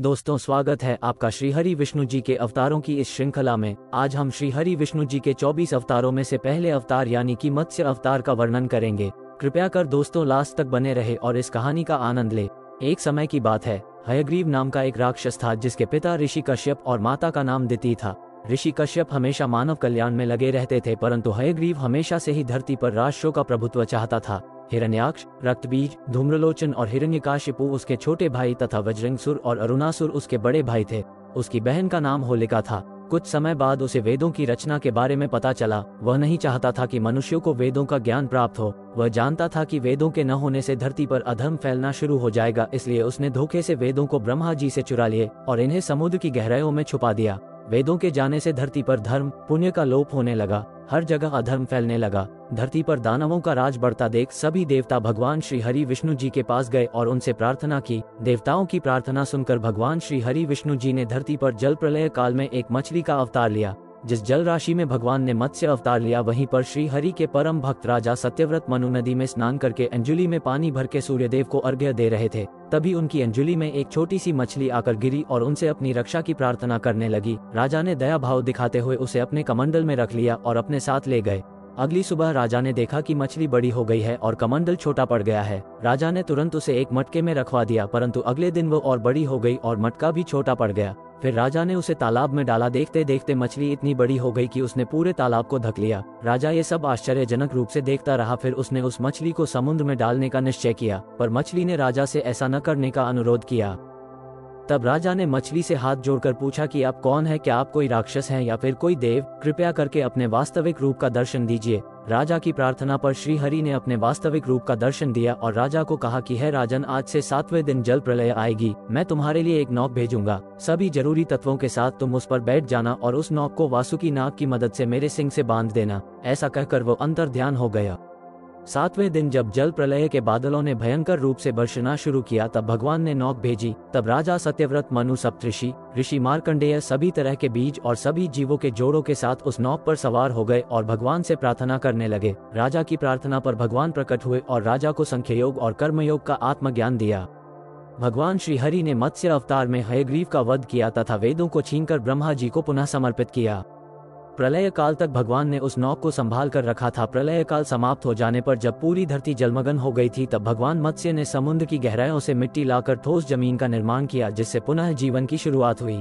दोस्तों, स्वागत है आपका श्री हरि विष्णु जी के अवतारों की इस श्रृंखला में। आज हम श्री हरि विष्णु जी के 24 अवतारों में से पहले अवतार यानी कि मत्स्य अवतार का वर्णन करेंगे। कृपया कर दोस्तों लास्ट तक बने रहे और इस कहानी का आनंद ले। एक समय की बात है, हयग्रीव नाम का एक राक्षस था जिसके पिता ऋषि कश्यप और माता का नाम दिति था। ऋषि कश्यप हमेशा मानव कल्याण में लगे रहते थे, परंतु हयग्रीव हमेशा से ही धरती पर राष्ट्रों का प्रभुत्व चाहता था। हिरण्याक्ष, रक्तबीज, धूम्रलोचन और हिरण्यकाशिपु उसके छोटे भाई तथा वज्रंगसुर और अरुणासुर उसके बड़े भाई थे। उसकी बहन का नाम होलिका था। कुछ समय बाद उसे वेदों की रचना के बारे में पता चला। वह नहीं चाहता था कि मनुष्यों को वेदों का ज्ञान प्राप्त हो। वह जानता था कि वेदों के न होने से धरती पर अधर्म फैलना शुरू हो जाएगा, इसलिए उसने धोखे से वेदों को ब्रह्मा जी से चुरा लिए और इन्हें समुद्र की गहराइयों में छुपा दिया। वेदों के जाने से धरती पर धर्म पुण्य का लोप होने लगा। हर जगह अधर्म फैलने लगा। धरती पर दानवों का राज बढ़ता देख सभी देवता भगवान श्री हरि विष्णु जी के पास गए और उनसे प्रार्थना की। देवताओं की प्रार्थना सुनकर भगवान श्री हरि विष्णु जी ने धरती पर जल प्रलय काल में एक मछली का अवतार लिया। जिस जल राशि में भगवान ने मत्स्य अवतार लिया, वहीं पर श्री हरि के परम भक्त राजा सत्यव्रत मनु नदी में स्नान करके अंजुलि में पानी भर के सूर्यदेव को अर्घ्य दे रहे थे। तभी उनकी अंजुलि में एक छोटी सी मछली आकर गिरी और उनसे अपनी रक्षा की प्रार्थना करने लगी। राजा ने दया भाव दिखाते हुए उसे अपने कमंडल में रख लिया और अपने साथ ले गए। अगली सुबह राजा ने देखा कि मछली बड़ी हो गई है और कमंडल छोटा पड़ गया है। राजा ने तुरंत उसे एक मटके में रखवा दिया, परंतु अगले दिन वो और बड़ी हो गई और मटका भी छोटा पड़ गया। फिर राजा ने उसे तालाब में डाला। देखते देखते मछली इतनी बड़ी हो गई कि उसने पूरे तालाब को ढक लिया। राजा ये सब आश्चर्यजनक रूप से देखता रहा। फिर उसने उस मछली को समुद्र में डालने का निश्चय किया, पर मछली ने राजा से ऐसा न करने का अनुरोध किया। तब राजा ने मछली से हाथ जोड़कर पूछा कि आप कौन है? क्या आप कोई राक्षस हैं या फिर कोई देव? कृपया करके अपने वास्तविक रूप का दर्शन दीजिए। राजा की प्रार्थना पर श्री हरि ने अपने वास्तविक रूप का दर्शन दिया और राजा को कहा कि है राजन, आज से 7वें दिन जल प्रलय आएगी। मैं तुम्हारे लिए एक नौक भेजूंगा। सभी जरूरी तत्वों के साथ तुम उस पर बैठ जाना और उस नौक को वासुकी नाग की मदद से मेरे सिंह से बांध देना। ऐसा कहकर वो अंतर ध्यान हो गया। 7वें दिन जब जल प्रलय के बादलों ने भयंकर रूप से बरसना शुरू किया, तब भगवान ने नौक भेजी। तब राजा सत्यव्रत मनु, सप्तऋषि, ऋषि मार्कंडेय, सभी तरह के बीज और सभी जीवों के जोड़ों के साथ उस नौक पर सवार हो गए और भगवान से प्रार्थना करने लगे। राजा की प्रार्थना पर भगवान प्रकट हुए और राजा को संख्ययोग और कर्मयोग का आत्मज्ञान दिया। भगवान श्री हरि ने मत्स्य अवतार में हयग्रीव का वध किया तथा वेदों को छीनकर ब्रह्मा जी को पुनः समर्पित किया। प्रलय काल तक भगवान ने उस नौक को संभाल कर रखा था। प्रलय काल समाप्त हो जाने पर जब पूरी धरती जलमग्न हो गई थी, तब भगवान मत्स्य ने समुद्र की गहराइयों से मिट्टी लाकर ठोस जमीन का निर्माण किया, जिससे पुनः जीवन की शुरुआत हुई।